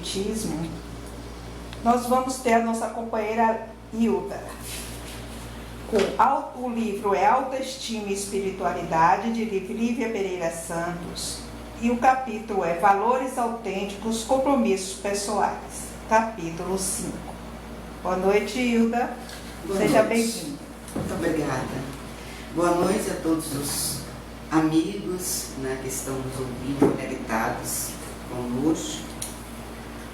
Espiritismo, nós vamos ter a nossa companheira Hilda. O livro é Autoestima e Espiritualidade, de Lívia Pereira Santos. E o capítulo é Valores Autênticos, Compromissos Pessoais, capítulo 5. Boa noite, Hilda. Seja bem-vinda. Muito obrigada. Boa noite a todos os amigos, que estão nos ouvindo, conectados conosco.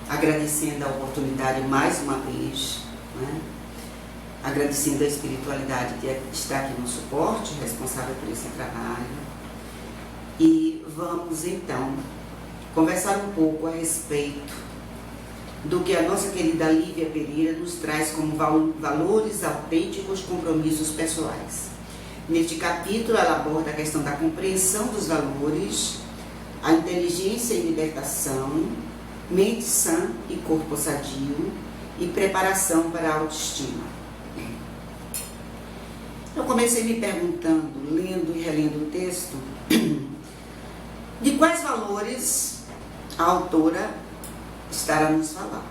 Agradecendo a oportunidade mais uma vez, agradecendo a espiritualidade que está aqui no suporte, responsável por esse trabalho. E vamos então conversar um pouco a respeito do que a nossa querida Lívia Pereira nos traz como valores autênticos, compromissos pessoais. Neste capítulo ela aborda a questão da compreensão dos valores, a inteligência e libertação, mente sã e corpo sadio e preparação para a autoestima. Eu comecei me perguntando, lendo e relendo o texto, de quais valores a autora estará nos falar,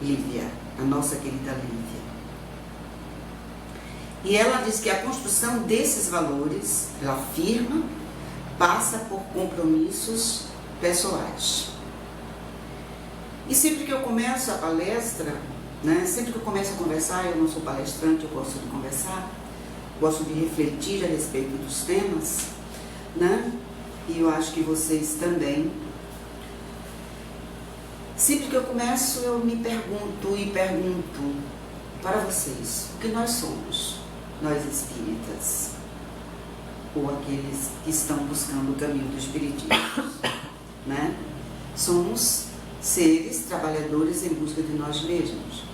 Lívia, a nossa querida Lívia. E ela diz que a construção desses valores, ela afirma, passa por compromissos pessoais. E sempre que eu começo a palestra, sempre que eu começo a conversar, eu não sou palestrante, eu gosto de conversar, gosto de refletir a respeito dos temas, e eu acho que vocês também. Sempre que eu começo, eu me pergunto para vocês, o que nós somos, nós espíritas, ou aqueles que estão buscando o caminho do espiritismo, Somos seres trabalhadores em busca de nós mesmos,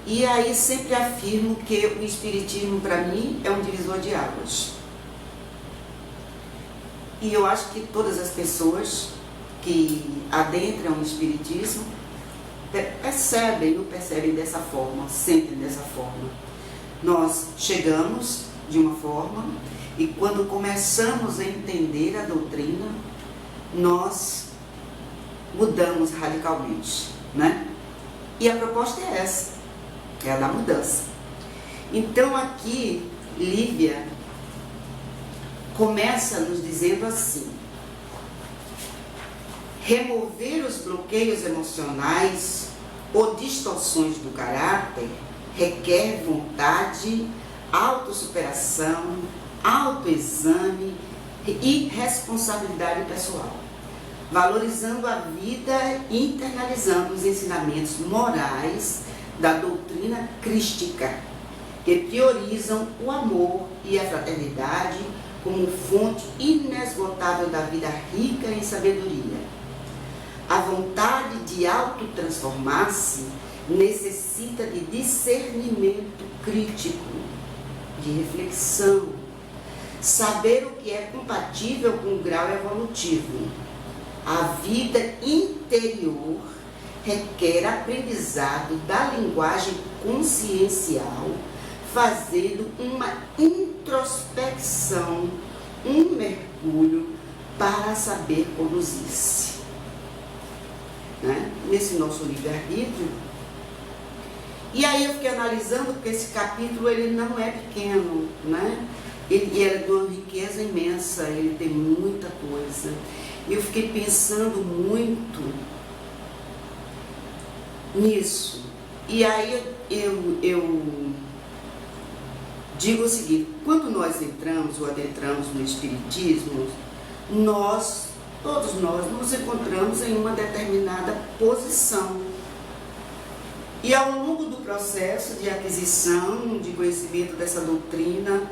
E aí sempre afirmo que o espiritismo para mim é um divisor de águas. E eu acho que todas as pessoas que adentram o espiritismo percebem dessa forma, sentem dessa forma. Nós chegamos de uma forma e quando começamos a entender a doutrina, nós mudamos radicalmente, E a proposta é essa, é a da mudança. Então aqui, Lívia começa nos dizendo assim: remover os bloqueios emocionais ou distorções do caráter requer vontade, autossuperação, autoexame e responsabilidade pessoal, valorizando a vida e internalizando os ensinamentos morais da doutrina crística, que priorizam o amor e a fraternidade como fonte inesgotável da vida rica em sabedoria. A vontade de autotransformar-se necessita de discernimento crítico, de reflexão, saber o que é compatível com o grau evolutivo. A vida interior requer aprendizado da linguagem consciencial, fazendo uma introspecção, um mergulho para saber conduzir-se. Nesse nosso livre-arbítrio. E aí eu fiquei analisando, porque esse capítulo ele não é pequeno, Ele é de uma riqueza imensa, ele tem muita coisa. E eu fiquei pensando muito nisso. E aí eu digo o seguinte: quando nós entramos ou adentramos no Espiritismo, todos nós nos encontramos em uma determinada posição. E ao longo do processo de aquisição de conhecimento dessa doutrina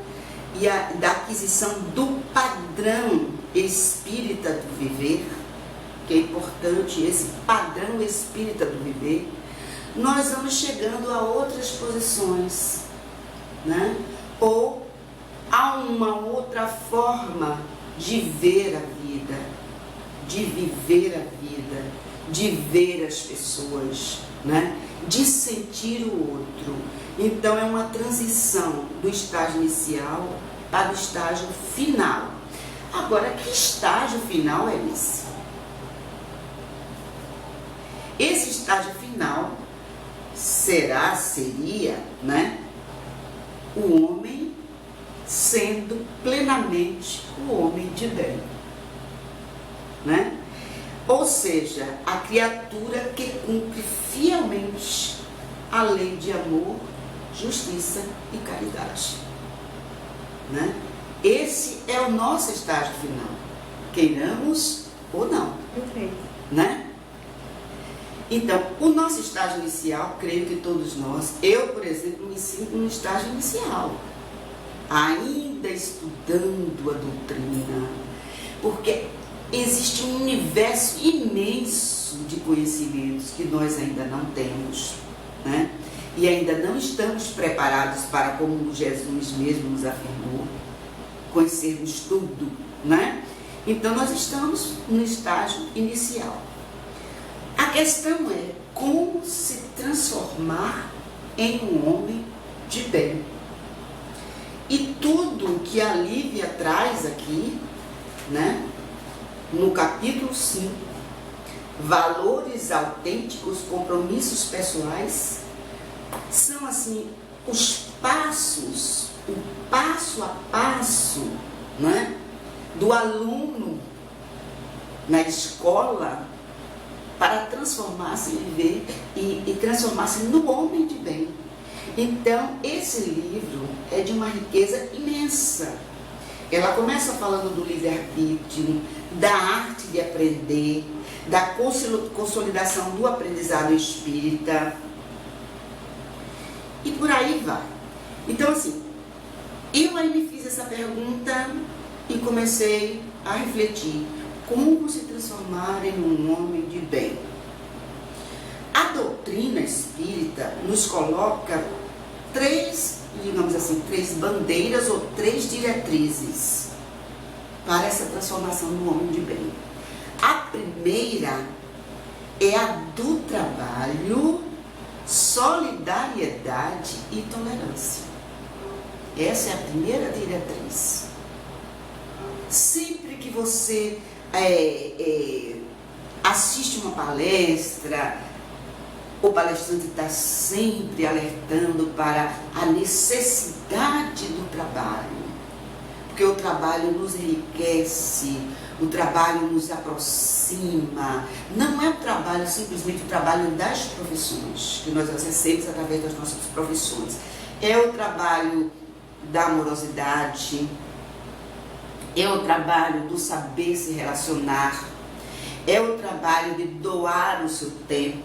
e da aquisição do padrão espírita do viver, que é importante, esse padrão espírita do viver, nós vamos chegando a outras posições, Ou a uma outra forma de ver a vida, de viver a vida, de ver as pessoas, de sentir o outro. Então é uma transição do estágio inicial para o estágio final. Agora, que estágio final é esse? estágio final seria, né, o homem sendo plenamente o homem de bem, né? Ou seja, a criatura que cumpre fielmente a lei de amor, justiça e caridade, né? Esse é o nosso estágio final, queiramos ou não. Perfeito. Né? Então, o nosso estágio inicial, creio que todos nós, eu, por exemplo, me sinto no estágio inicial, ainda estudando a doutrina, porque existe um universo imenso de conhecimentos que nós ainda não temos, né? E ainda não estamos preparados para, como Jesus mesmo nos afirmou, conhecermos tudo, né? Então, nós estamos no estágio inicial. A questão é como se transformar em um homem de bem. E tudo que a Lívia traz aqui, né, no capítulo 5, valores autênticos, compromissos pessoais, são assim os passos, o passo a passo, né, do aluno na escola para transformar-se e transformar-se no homem de bem. Então, esse livro é de uma riqueza imensa. Ela começa falando do livre-arbítrio, da arte de aprender, da consolidação do aprendizado espírita, e por aí vai. Então, assim, eu aí me fiz essa pergunta e comecei a refletir. Como se transformar em um homem de bem? A doutrina espírita nos coloca três bandeiras ou três diretrizes para essa transformação no homem de bem. A primeira é a do trabalho, solidariedade e tolerância. Essa é a primeira diretriz. Sempre que você assiste uma palestra, o palestrante está sempre alertando para a necessidade do trabalho, porque o trabalho nos enriquece, o trabalho nos aproxima. Não é o trabalho simplesmente o trabalho das profissões, que nós exercemos através das nossas profissões, é o trabalho da amorosidade, é o trabalho do saber se relacionar, é o trabalho de doar o seu tempo,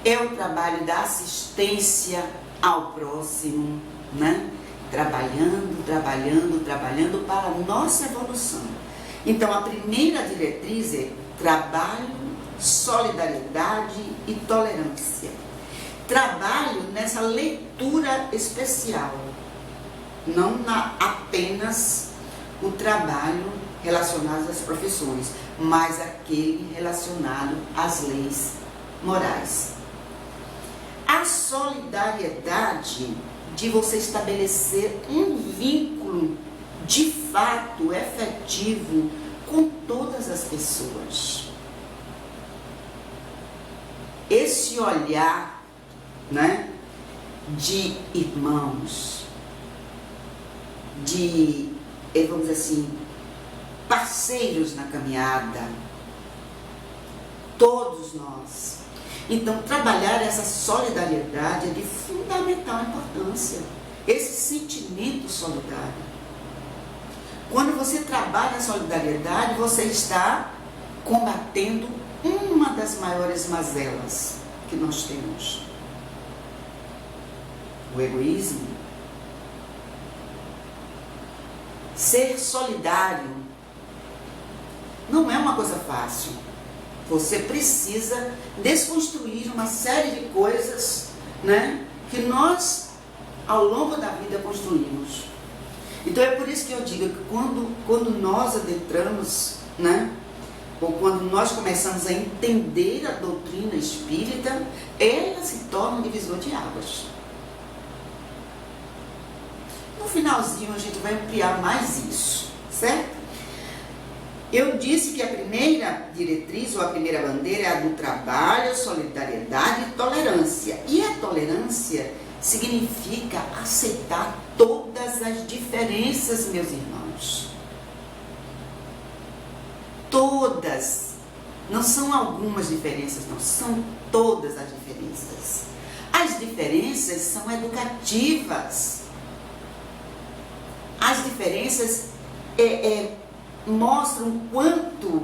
é o trabalho da assistência ao próximo, né? Trabalhando para a nossa evolução. Então, a primeira diretriz é trabalho, solidariedade e tolerância. Trabalho nessa leitura especial, não apenas o trabalho relacionado às profissões, mas aquele relacionado às leis morais. A solidariedade de você estabelecer um vínculo de fato efetivo com todas as pessoas. Esse olhar, né, de irmãos, de, vamos dizer assim, parceiros na caminhada, todos nós. Então, trabalhar essa solidariedade é de fundamental importância, esse sentimento solidário. Quando você trabalha a solidariedade, você está combatendo uma das maiores mazelas que nós temos: o egoísmo. Ser solidário não é uma coisa fácil. Você precisa desconstruir uma série de coisas, né, que nós, ao longo da vida, construímos. Então, é por isso que eu digo que quando nós adentramos, né, ou quando nós começamos a entender a doutrina espírita, ela se torna um divisor de águas. No finalzinho, a gente vai ampliar mais isso, certo? Eu disse que a primeira diretriz ou a primeira bandeira é a do trabalho, solidariedade e tolerância. E a tolerância significa aceitar todas as diferenças, meus irmãos. Todas. Não são algumas diferenças, não. São todas as diferenças. As diferenças são educativas. As diferenças mostram quanto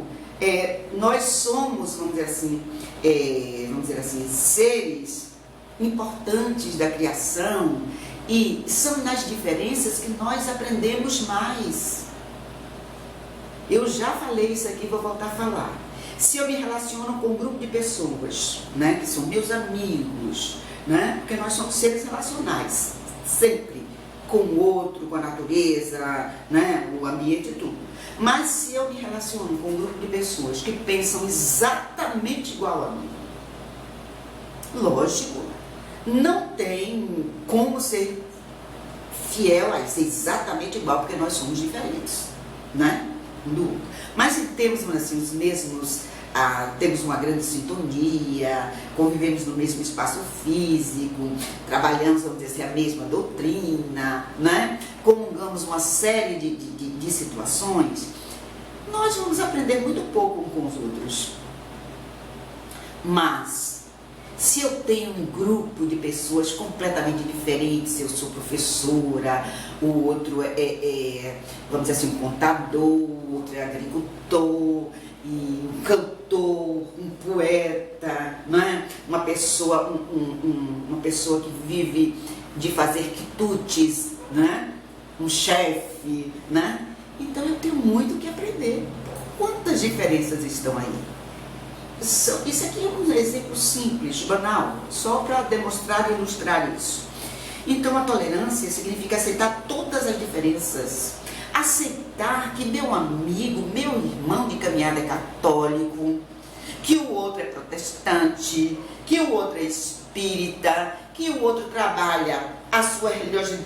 nós somos, vamos dizer assim, seres importantes da criação, e são nas diferenças que nós aprendemos mais. Eu já falei isso aqui, vou voltar a falar. Se eu me relaciono com um grupo de pessoas, né, que são meus amigos, né, porque nós somos seres relacionais, sempre, com o outro, com a natureza, né, o ambiente e tudo. Mas se eu me relaciono com um grupo de pessoas que pensam exatamente igual a mim, lógico, não tem como ser fiel a ser exatamente igual, porque nós somos diferentes, né? Mas se temos assim, os mesmos, temos uma grande sintonia, convivemos no mesmo espaço físico, trabalhamos, vamos dizer assim, a mesma doutrina, né? Comungamos uma série de situações, nós vamos aprender muito pouco com os outros. Mas se eu tenho um grupo de pessoas completamente diferentes, eu sou professora, o outro vamos dizer assim, um contador, o outro é agricultor, e um cantor, um poeta, né? Uma pessoa que vive de fazer quitutes, né? Um chefe, né? Então eu tenho muito o que aprender. Quantas diferenças estão aí? Isso aqui é um exemplo simples, banal, só para demonstrar e ilustrar isso. Então a tolerância significa aceitar todas as diferenças. Aceitar que meu amigo, meu irmão de caminhada é católico, que o outro é protestante, que o outro é espírita, que o outro trabalha a sua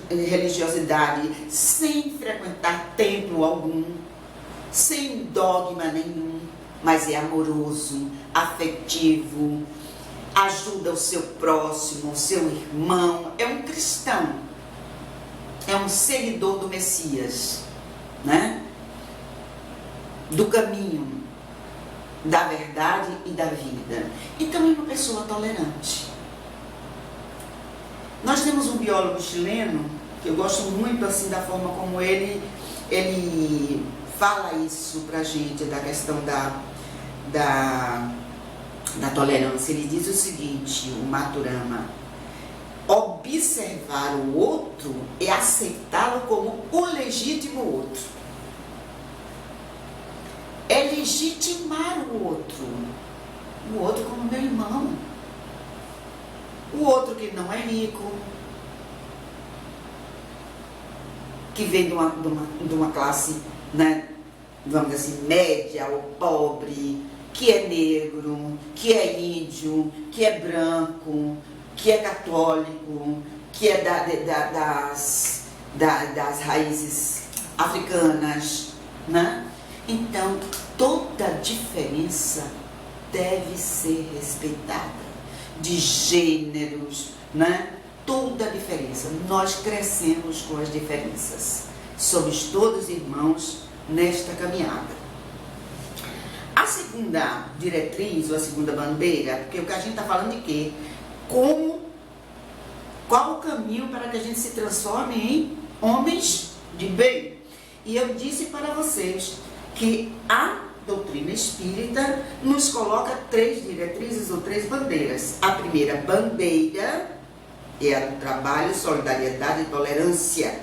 religiosidade sem frequentar templo algum, sem dogma nenhum, mas é amoroso, afetivo, ajuda o seu próximo, o seu irmão, é um cristão, é um seguidor do Messias, né? Do caminho, da verdade e da vida. Então é uma pessoa tolerante. Nós temos um biólogo chileno, que eu gosto muito assim da forma como ele fala isso pra gente, da questão da tolerância. Ele diz o seguinte, o Maturana: observar o outro é aceitá-lo como o legítimo outro. É legitimar o outro como meu irmão. O outro que não é rico, que vem de uma classe, né, vamos dizer assim, média ou pobre, que é negro, que é índio, que é branco, que é católico, que é das raízes africanas, né? Então, toda diferença deve ser respeitada, de gêneros, né? Toda diferença. Nós crescemos com as diferenças. Somos todos irmãos nesta caminhada. A segunda diretriz, ou a segunda bandeira, porque o que a gente está falando de quê? Qual o caminho para que a gente se transforme em homens de bem? E eu disse para vocês que a doutrina espírita nos coloca 3 diretrizes ou 3 bandeiras. A primeira bandeira é a do trabalho, solidariedade e tolerância.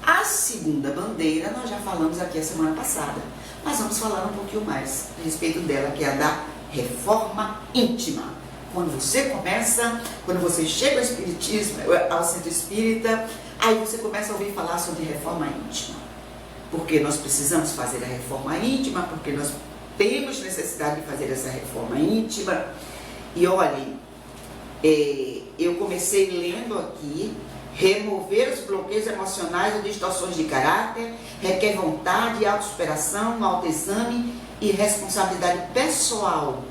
A segunda bandeira nós já falamos aqui a semana passada, mas vamos falar um pouquinho mais a respeito dela, que é a da reforma íntima. Quando você chega ao espiritismo, ao centro espírita, aí você começa a ouvir falar sobre reforma íntima. Porque nós precisamos fazer a reforma íntima, porque nós temos necessidade de fazer essa reforma íntima. E olhem, eu comecei lendo aqui, Remover os bloqueios emocionais e distorções de caráter requer vontade, autossuperação, autoexame e responsabilidade pessoal,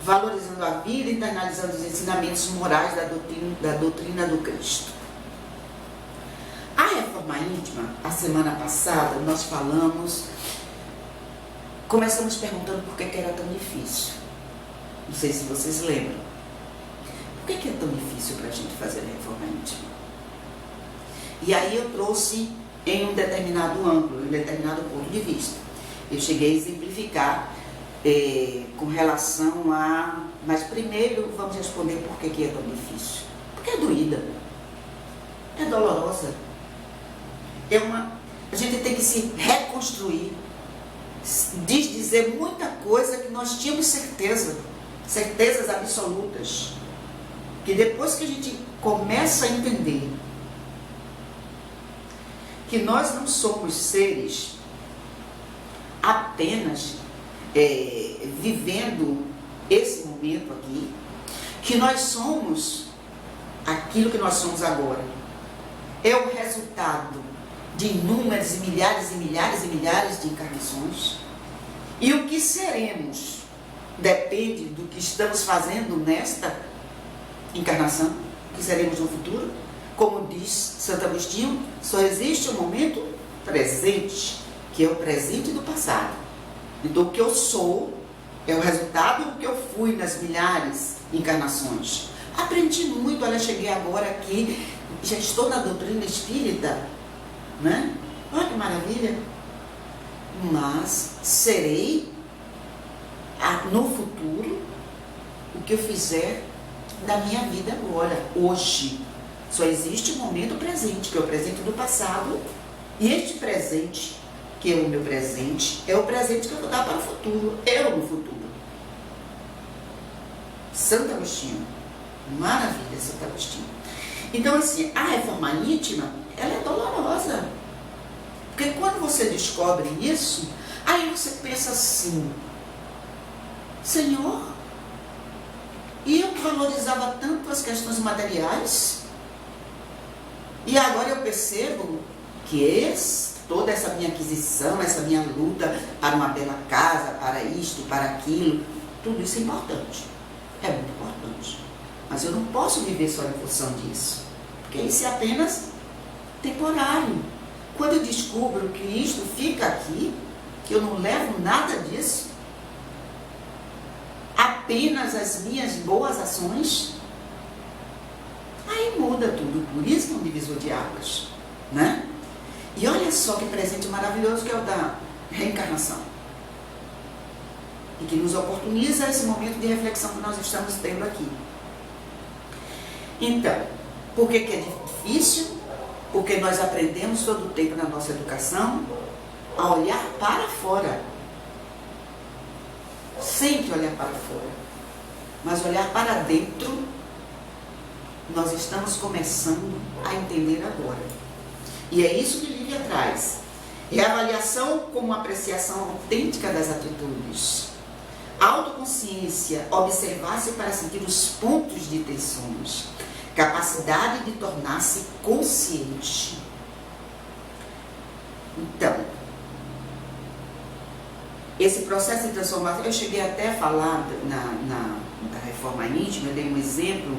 valorizando a vida e internalizando os ensinamentos morais da doutrina do Cristo. A reforma íntima, a semana passada, nós começamos perguntando por que era tão difícil. Não sei se vocês lembram. Por que é tão difícil para a gente fazer a reforma íntima? E aí eu trouxe em um determinado ângulo, em um determinado ponto de vista. Eu cheguei a exemplificar com relação a... Mas primeiro vamos responder por que é tão difícil. Porque é doída. É dolorosa. A gente tem que se reconstruir. Dizer muita coisa que nós tínhamos certezas absolutas. Que depois que a gente começa a entender que nós não somos seres apenas vivendo esse momento aqui, que nós somos aquilo que nós somos agora. É o resultado de inúmeras e milhares e milhares e milhares de encarnações. E o que seremos depende do que estamos fazendo nesta encarnação, que seremos no futuro. Como diz Santo Agostinho, só existe um momento presente, que é o presente do passado. Então o que eu sou é o resultado do que eu fui nas milhares de encarnações. Aprendi muito, olha, cheguei agora aqui, já estou na doutrina espírita, né? Olha que maravilha! Mas serei no futuro o que eu fizer da minha vida agora, hoje. Só existe um momento presente, que é o presente do passado, e este presente, que é o meu presente, é o presente que eu vou dar para o futuro, eu no futuro. Santo Agostinho, maravilha, Santo Agostinho. Então assim, a reforma íntima, ela é dolorosa, porque quando você descobre isso, aí você pensa assim, Senhor, e eu valorizava tanto as questões materiais, e agora eu percebo que toda essa minha aquisição, essa minha luta para uma bela casa, para isto, para aquilo, tudo isso é importante. É muito importante. Mas eu não posso viver só em função disso. Porque isso é apenas temporário. Quando eu descubro que isto fica aqui, que eu não levo nada disso, apenas as minhas boas ações, aí muda tudo. Por isso que é um divisor de águas, né? E olha só que presente maravilhoso que é o da reencarnação. E que nos oportuniza esse momento de reflexão que nós estamos tendo aqui. Então, por que é difícil? Porque nós aprendemos todo o tempo na nossa educação a olhar para fora. Sempre olhar para fora. Mas olhar para dentro, nós estamos começando a entender agora. E é isso que Lívia traz. Reavaliação como apreciação autêntica das atitudes. Autoconsciência, observar-se para sentir os pontos de tensões. Capacidade de tornar-se consciente. Então, esse processo de transformação, eu cheguei até a falar na reforma íntima, eu dei um exemplo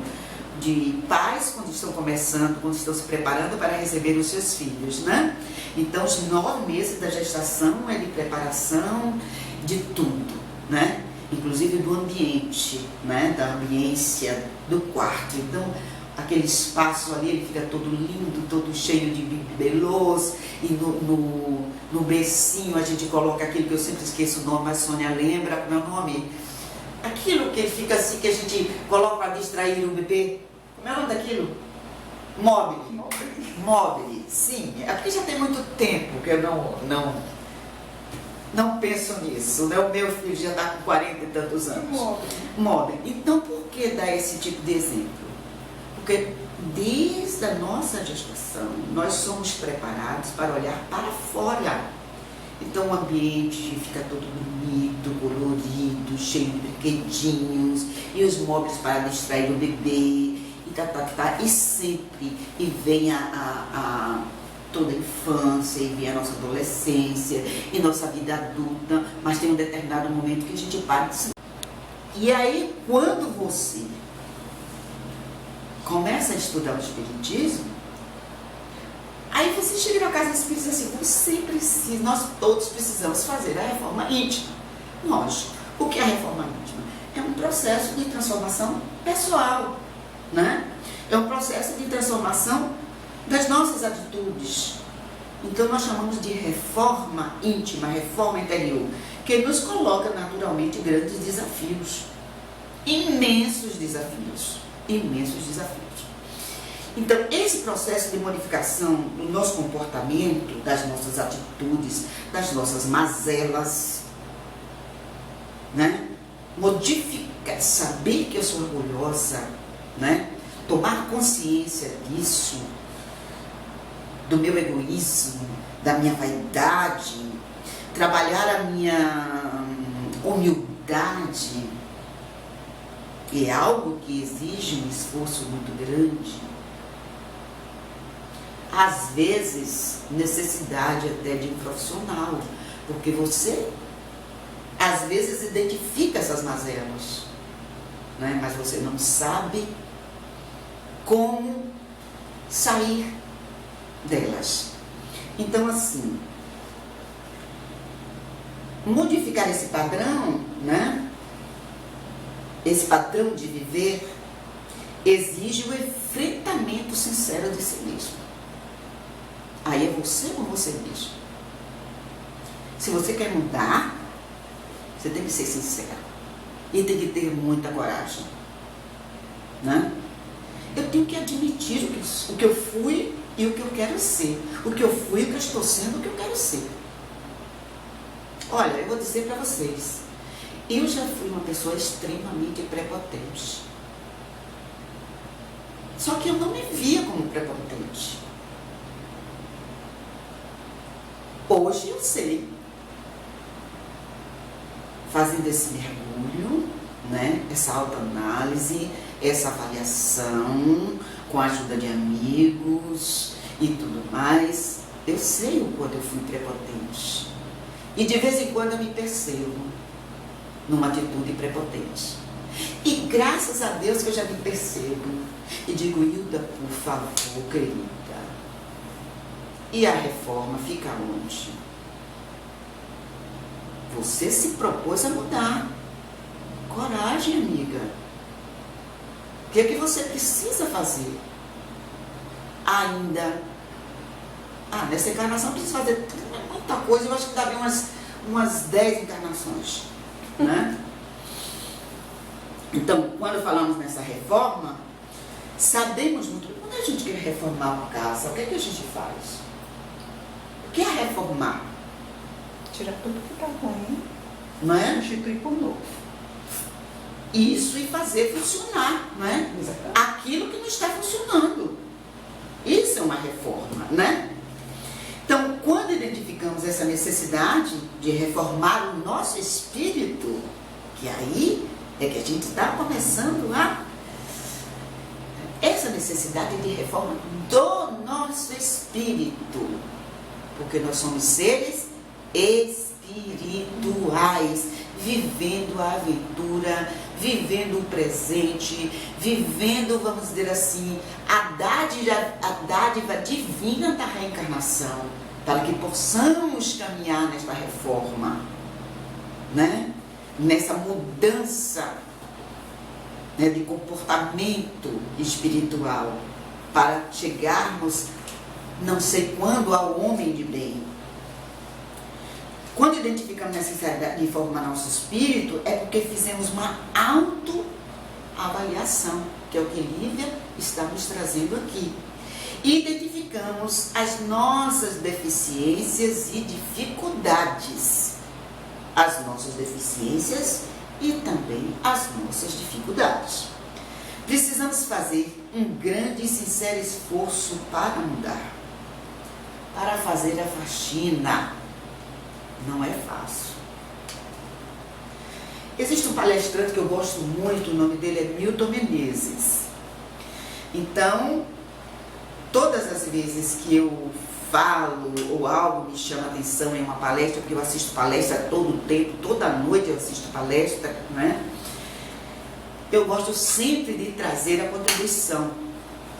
de pais quando estão começando, quando estão se preparando para receber os seus filhos, né? Então, os 9 meses da gestação é de preparação de tudo, né? Inclusive do ambiente, né? Da ambiência do quarto. Então, aquele espaço ali, ele fica todo lindo, todo cheio de bibelôs, e no bercinho a gente coloca aquilo que eu sempre esqueço o nome, mas Sônia lembra, como é o nome? Aquilo que fica assim, que a gente coloca para distrair o bebê. Como é o nome daquilo? Móvel. Móvel, sim. É porque já tem muito tempo que eu não penso nisso, né? O meu filho já está com 40 e tantos anos. Móvel. Então, por que dar esse tipo de exemplo? Porque desde a nossa gestação, nós somos preparados para olhar para fora. Então o ambiente fica todo bonito, colorido, cheio de brinquedinhos, e os móveis para distrair o bebê. e sempre, e vem toda a infância, e vem a nossa adolescência, e nossa vida adulta, mas tem um determinado momento que a gente para de se... E aí, quando você começa a estudar o Espiritismo, aí você chega na casa espírita e diz assim, você precisa, nós todos precisamos fazer a reforma íntima. Lógico, o que é a reforma íntima? É um processo de transformação pessoal, né? É um processo de transformação das nossas atitudes. Então nós chamamos de reforma íntima, reforma interior, que nos coloca naturalmente grandes desafios, imensos desafios. Então esse processo de modificação do nosso comportamento, das nossas atitudes, das nossas mazelas, né? Modificar, saber que eu sou orgulhosa, né? Tomar consciência disso, do meu egoísmo, da minha vaidade, trabalhar a minha humildade, é algo que exige um esforço muito grande. Às vezes, necessidade até de um profissional, porque você, às vezes, identifica essas mazelas, né? Mas você não sabe como sair delas. Então, assim, modificar esse padrão, né? Esse padrão de viver exige o enfrentamento sincero de si mesmo. Aí é você com você mesmo. Se você quer mudar, você tem que ser sincero e tem que ter muita coragem, né? Eu tenho que admitir o que eu fui e o que eu quero ser. O que eu fui, o que eu estou sendo, o que eu quero ser. Olha, eu vou dizer para vocês, eu já fui uma pessoa extremamente prepotente. Só que eu não me via como prepotente. Hoje eu sei. Fazendo esse mergulho, né? Essa autoanálise, essa avaliação, com a ajuda de amigos e tudo mais, eu sei o quanto eu fui prepotente. E de vez em quando eu me percebo numa atitude prepotente. E graças a Deus que eu já me percebo e digo, Hilda, por favor, querida, e a reforma fica onde? Você se propôs a mudar. Coragem, amiga. O que é que você precisa fazer? Ainda. Nessa encarnação precisa fazer muita coisa. Eu acho que dá bem umas 10 encarnações, né? Então, quando falamos nessa reforma, sabemos muito. Quando a gente quer reformar uma casa, o que é que a gente faz? O que é reformar? Tirar tudo que está ruim, não é? Substituir por novo. Isso, e fazer funcionar, não é? Exatamente. Aquilo que não está funcionando. Isso é uma reforma, né? Então, quando identificamos essa necessidade de reformar o nosso espírito, que aí é que a gente está começando essa necessidade de reforma do nosso espírito, porque nós somos seres espirituais, vivendo a aventura, vivendo o presente, vivendo, vamos dizer assim, a dádiva divina da reencarnação, para que possamos caminhar nesta reforma, né? Nessa mudança, né, de comportamento espiritual, para chegarmos, não sei quando, ao homem de bem. Quando identificamos a necessidade de reformar nosso espírito, é porque fizemos uma autoavaliação, que é o que Lívia está nos trazendo aqui. E identificamos as nossas deficiências e dificuldades. As nossas deficiências e também as nossas dificuldades. Precisamos fazer um grande e sincero esforço para mudar, para fazer a faxina. Não é fácil. Existe um palestrante que eu gosto muito, o nome dele é Milton Menezes. Então, todas as vezes que eu falo ou algo me chama atenção em uma palestra, porque eu assisto palestra todo o tempo, toda noite eu assisto palestra, né? Eu gosto sempre de trazer a contribuição.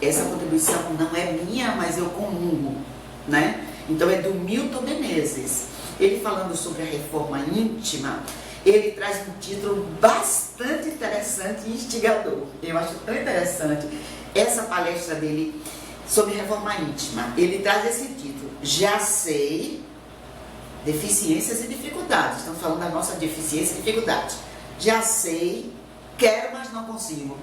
Essa contribuição não é minha, mas eu comungo, né? Então é do Milton Menezes. Ele falando sobre a reforma íntima, ele traz um título bastante interessante e instigador. Eu acho tão interessante essa palestra dele sobre reforma íntima. Ele traz esse título: Já sei, deficiências e dificuldades. Estamos falando da nossa deficiência e dificuldade. Já sei, quero, mas não consigo.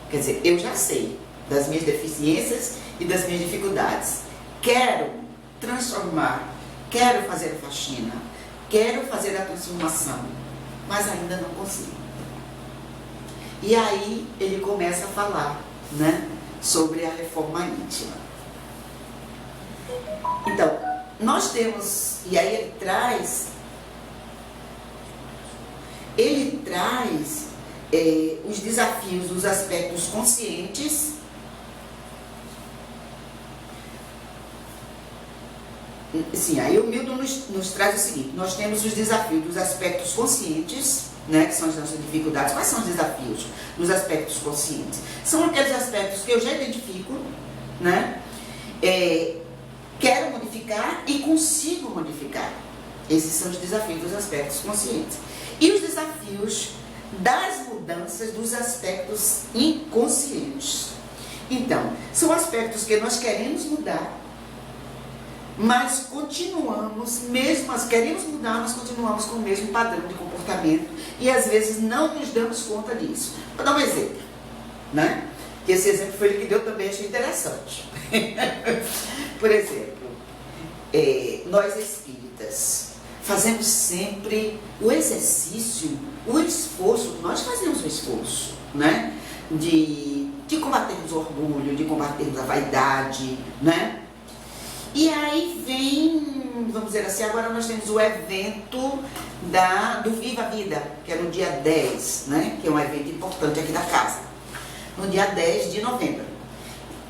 Quer dizer, eu já sei das minhas deficiências e das minhas dificuldades. Quero transformar, quero fazer a faxina, quero fazer a transformação, mas ainda não consigo. E aí ele começa a falar, né, sobre a reforma íntima. Então, nós temos, e aí ele traz os desafios dos aspectos conscientes, sim, aí o Milton nos traz o seguinte: nós temos os desafios dos aspectos conscientes, né, que são as nossas dificuldades. Quais são os desafios dos aspectos conscientes? São aqueles aspectos que eu já identifico, né, quero modificar e consigo modificar. Esses são os desafios dos aspectos conscientes. E os desafios das mudanças dos aspectos inconscientes. Então, são aspectos que nós queremos mudar, mas continuamos, queremos mudar, mas continuamos com o mesmo padrão de comportamento e às vezes não nos damos conta disso. Vou dar um exemplo, né? Que esse exemplo foi ele que deu também, achei interessante. Por exemplo, nós espíritas fazemos sempre o exercício, o esforço, nós fazemos o esforço, né? De combatermos o orgulho, de combatermos a vaidade, né? E aí vem, vamos dizer assim, agora nós temos o evento do Viva a Vida, que é no dia 10, né? Que é um evento importante aqui da casa. No dia 10 de novembro.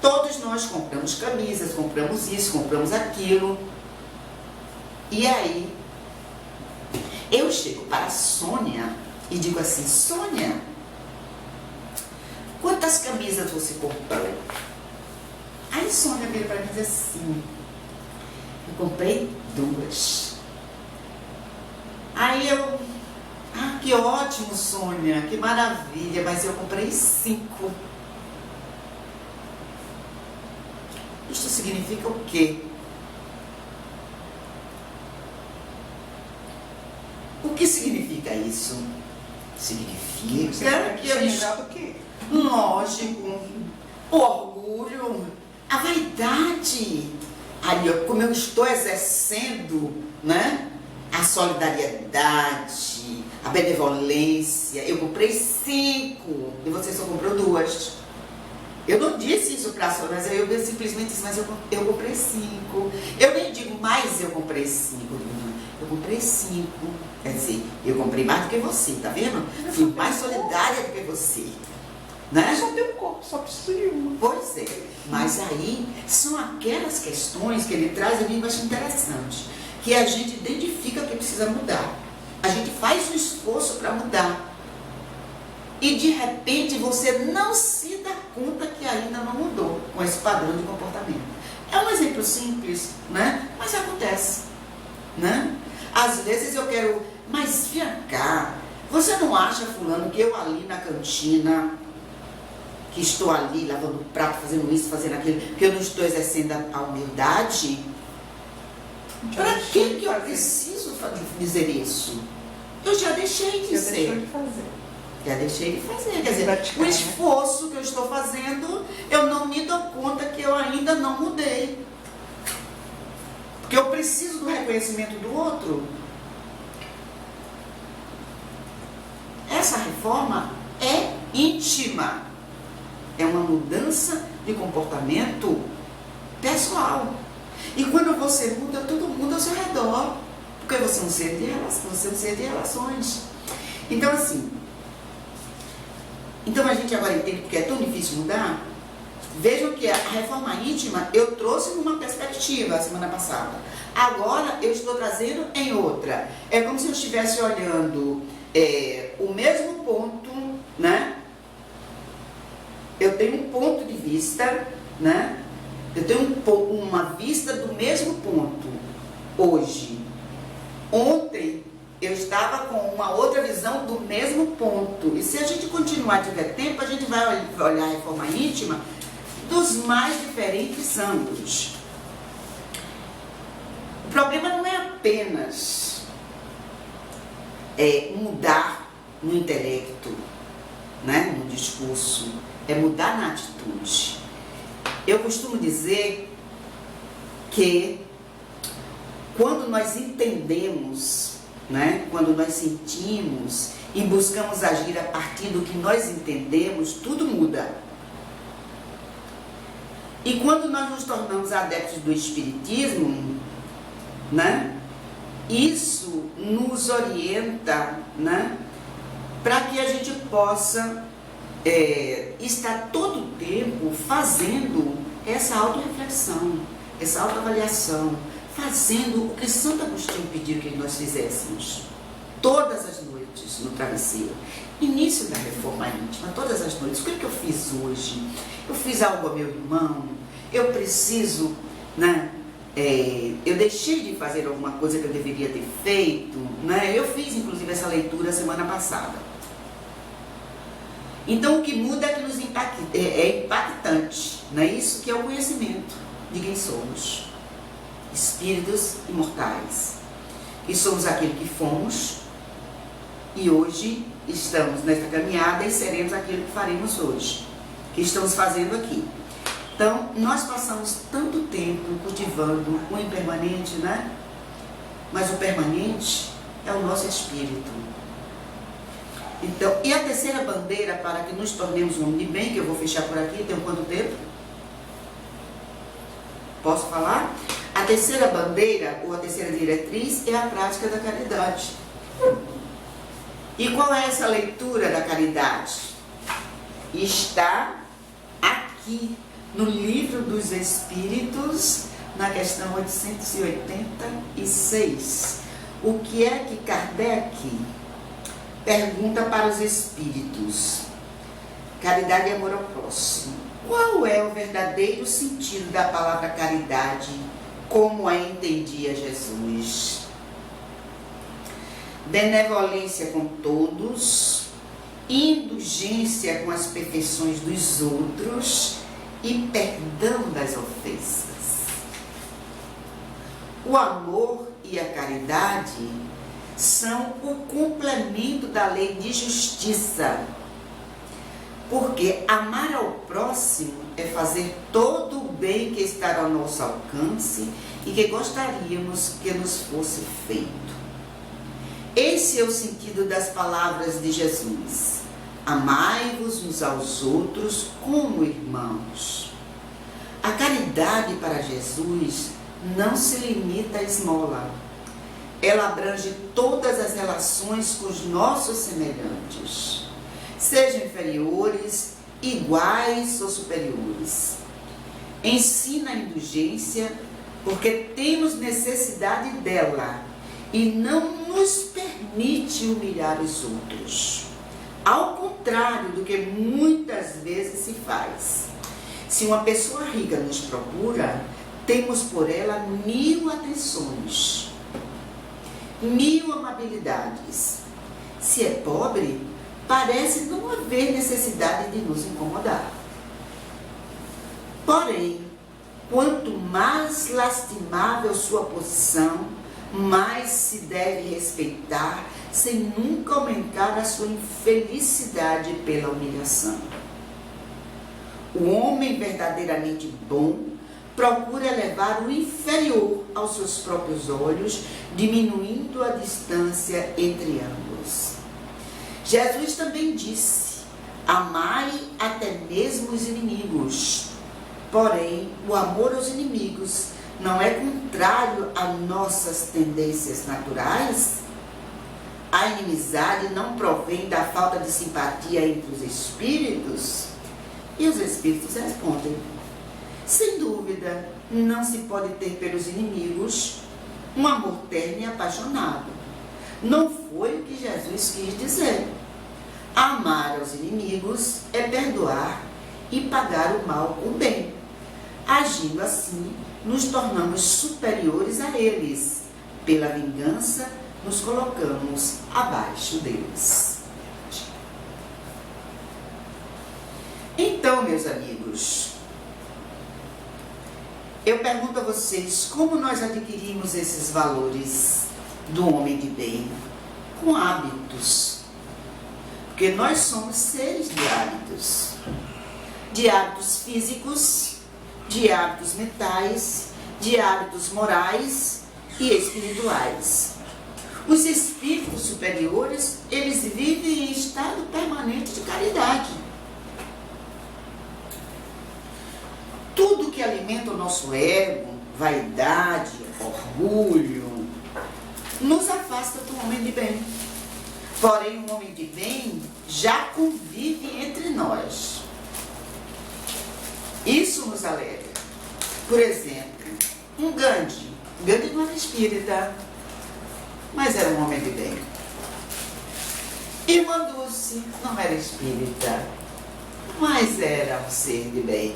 Todos nós compramos camisas, compramos isso, compramos aquilo. E aí, eu chego para a Sônia e digo assim: Sônia, quantas camisas você comprou? Aí Sônia veio para mim e diz assim: eu comprei 2. Aí eu: ah, que ótimo, Sônia, que maravilha, mas eu comprei 5. Isto significa o quê? O que significa isso? Significa que eu melhor do que? Lógico, o orgulho, a vaidade. Aí, como eu estou exercendo, né, a solidariedade, a benevolência, eu comprei 5 e você só comprou 2. Eu não disse isso para a Sônia, mas eu simplesmente disse: mas eu comprei 5. Eu nem digo mais eu comprei 5. Eu comprei 5. Quer dizer, eu comprei mais do que você, tá vendo? Fui mais solidária do que você. Né? Eu só tenho um corpo, só preciso de uma. Pois é, mas aí são aquelas questões que ele traz, eu acho interessante, que a gente identifica que precisa mudar. A gente faz um esforço para mudar. E de repente você não se dá conta que ainda não mudou com esse padrão de comportamento. É um exemplo simples, né? Mas acontece, né? Às vezes eu quero, mas vem cá, você não acha, fulano, que eu ali na cantina, que estou ali lavando o prato, fazendo isso, fazendo aquilo, que eu não estou exercendo a humildade? Para que eu preciso dizer isso? Eu já deixei de ser. Já deixei de fazer. Quer dizer, o esforço que eu estou fazendo, eu não me dou conta que eu ainda não mudei. Porque eu preciso do reconhecimento do outro. Essa reforma é íntima. É uma mudança de comportamento pessoal. E quando você muda, todo mundo ao seu redor. Porque você é um ser de relações. Então, assim, Então a gente agora entende porque é tão difícil mudar. Vejam que a reforma íntima eu trouxe numa perspectiva a semana passada. Agora eu estou trazendo em outra. É como se eu estivesse olhando o mesmo ponto, né? Eu tenho um ponto de vista, né? Eu tenho uma vista do mesmo ponto hoje. Ontem eu estava com uma outra visão do mesmo ponto. E se a gente continuar, tiver tempo, a gente vai olhar a reforma íntima dos mais diferentes ângulos. O problema não é apenas mudar no intelecto, né, no discurso, é mudar na atitude. Eu costumo dizer que quando nós entendemos, né, quando nós sentimos e buscamos agir a partir do que nós entendemos, tudo muda. E quando nós nos tornamos adeptos do Espiritismo, né, isso nos orienta, né, para que a gente possa estar todo o tempo fazendo essa autorreflexão, essa autoavaliação, fazendo o que Santo Agostinho pediu que nós fizéssemos todas as noites no travesseiro. Início da reforma íntima, todas as noites. O que eu fiz hoje? Eu fiz algo ao meu irmão? Eu preciso, né? Eu deixei de fazer alguma coisa que eu deveria ter feito, né? Eu fiz, inclusive, essa leitura semana passada. Então, o que muda é que nos é impactante, não é isso? Que é o conhecimento de quem somos. Espíritos imortais. E somos aquilo que fomos e hoje estamos nessa caminhada e seremos aquilo que faremos hoje, que estamos fazendo aqui. Então, nós passamos tanto tempo cultivando o impermanente, né? Mas o permanente é o nosso espírito. Então, e a terceira bandeira para que nos tornemos um homem de bem, que eu vou fechar por aqui, tem quanto tempo? Posso falar? A terceira bandeira, ou a terceira diretriz, é a prática da caridade. E qual é essa leitura da caridade? Está aqui no Livro dos Espíritos, na questão 886. O que é que Kardec pergunta para os espíritos? Caridade e amor ao próximo. Qual é o verdadeiro sentido da palavra caridade, como a entendia Jesus? Benevolência com todos, indulgência com as perfeições dos outros e perdão das ofensas. O amor e a caridade são o complemento da lei de justiça, porque amar ao próximo é fazer todo o bem que está ao nosso alcance e que gostaríamos que nos fosse feito. Esse é o sentido das palavras de Jesus. Amai-vos uns aos outros como irmãos. A caridade para Jesus não se limita à esmola. Ela abrange todas as relações com os nossos semelhantes, sejam inferiores, iguais ou superiores. Ensina a indulgência porque temos necessidade dela e não nos permite humilhar os outros. Ao contrário do que muitas vezes se faz. Se uma pessoa rica nos procura, temos por ela 1000 atenções, 1000 amabilidades. Se é pobre, parece não haver necessidade de nos incomodar. Porém, quanto mais lastimável sua posição, mais se deve respeitar, sem nunca aumentar a sua infelicidade pela humilhação. O homem verdadeiramente bom procura elevar o inferior aos seus próprios olhos, diminuindo a distância entre ambos. Jesus também disse: amai até mesmo os inimigos. Porém, o amor aos inimigos não é contrário às nossas tendências naturais? A inimizade não provém da falta de simpatia entre os espíritos? E os espíritos respondem: sem dúvida, não se pode ter pelos inimigos um amor terno e apaixonado. Não foi o que Jesus quis dizer. Amar aos inimigos é perdoar e pagar o mal com o bem. Agindo assim, nos tornamos superiores a eles. Pela vingança, nos colocamos abaixo deles. Então, meus amigos, eu pergunto a vocês, como nós adquirimos esses valores do homem de bem? Com hábitos. Porque nós somos seres de hábitos físicos, de hábitos mentais, de hábitos morais e espirituais. Os espíritos superiores, eles vivem em estado permanente de caridade. Tudo que alimenta o nosso ego, vaidade, orgulho, nos afasta do homem de bem. Porém, o homem de bem já convive entre nós. Isso nos alegra. Por exemplo, um Gandhi. Gandhi não era espírita, mas era um homem de bem. Irmã Dulce não era espírita, mas era um ser de bem.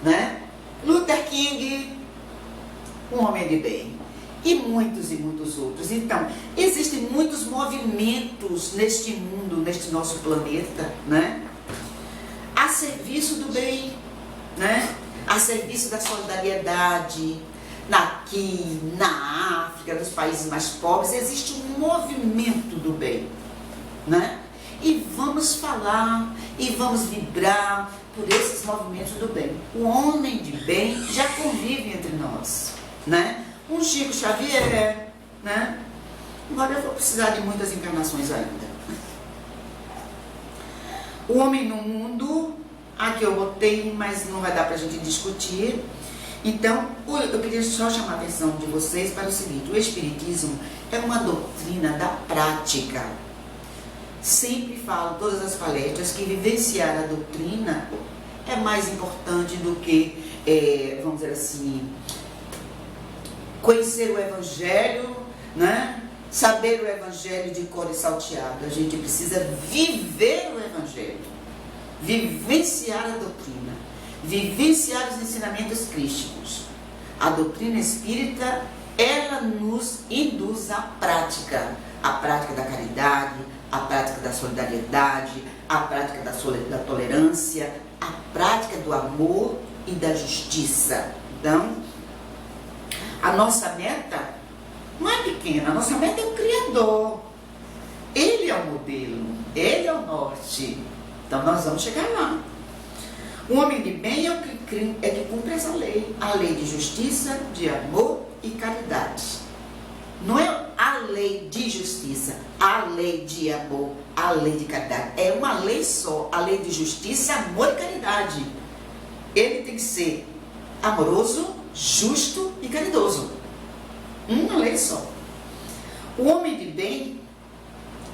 Né? Luther King, um homem de bem. E muitos outros. Então, existem muitos movimentos neste mundo, neste nosso planeta, né? A serviço do bem, né? A serviço da solidariedade. Aqui, na África, nos países mais pobres, existe um movimento do bem, né? E vamos falar, e vamos vibrar por esses movimentos do bem. O homem de bem já convive entre nós, né? Um Chico Xavier, né? Agora eu vou precisar de muitas encarnações ainda. O homem no mundo, aqui eu botei, mas não vai dar pra gente discutir. Então, eu queria só chamar a atenção de vocês para o seguinte: o Espiritismo é uma doutrina da prática. Sempre falo, todas as palestras, que vivenciar a doutrina é mais importante do que, vamos dizer assim, conhecer o Evangelho, né? Saber o Evangelho de cor e salteado. A gente precisa viver o Evangelho, vivenciar a doutrina, vivenciar os ensinamentos crísticos. A doutrina espírita, ela nos induz à prática da caridade, a prática da solidariedade, a prática da tolerância, a prática do amor e da justiça. Então, a nossa meta não é pequena, a nossa meta é o Criador. Ele é o modelo, ele é o norte. Então, nós vamos chegar lá. O homem de bem é que cumpre essa lei, a lei de justiça, de amor e caridade. Não é a lei de justiça, a lei de amor, a lei de caridade. É uma lei só, a lei de justiça, amor e caridade. Ele tem que ser amoroso, justo e caridoso. Uma lei só. O homem de bem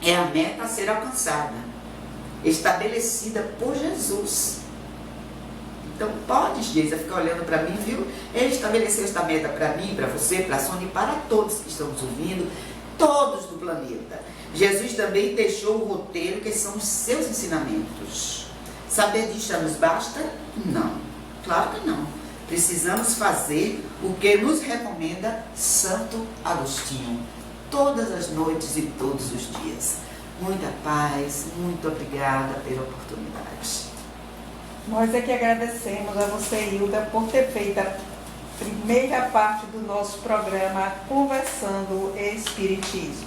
é a meta a ser alcançada, estabelecida por Jesus. Então, pode, Geisa, ficar olhando para mim, viu? Ele estabeleceu esta meta para mim, para você, para a Sônia e para todos que estão nos ouvindo, todos do planeta. Jesus também deixou o roteiro, que são os seus ensinamentos. Saber disso já nos basta? Não, claro que não. Precisamos fazer o que nos recomenda Santo Agostinho, todas as noites e todos os dias. Muita paz, muito obrigada pela oportunidade. Nós é que agradecemos a você, Hilda, por ter feito a primeira parte do nosso programa Conversando Espiritismo.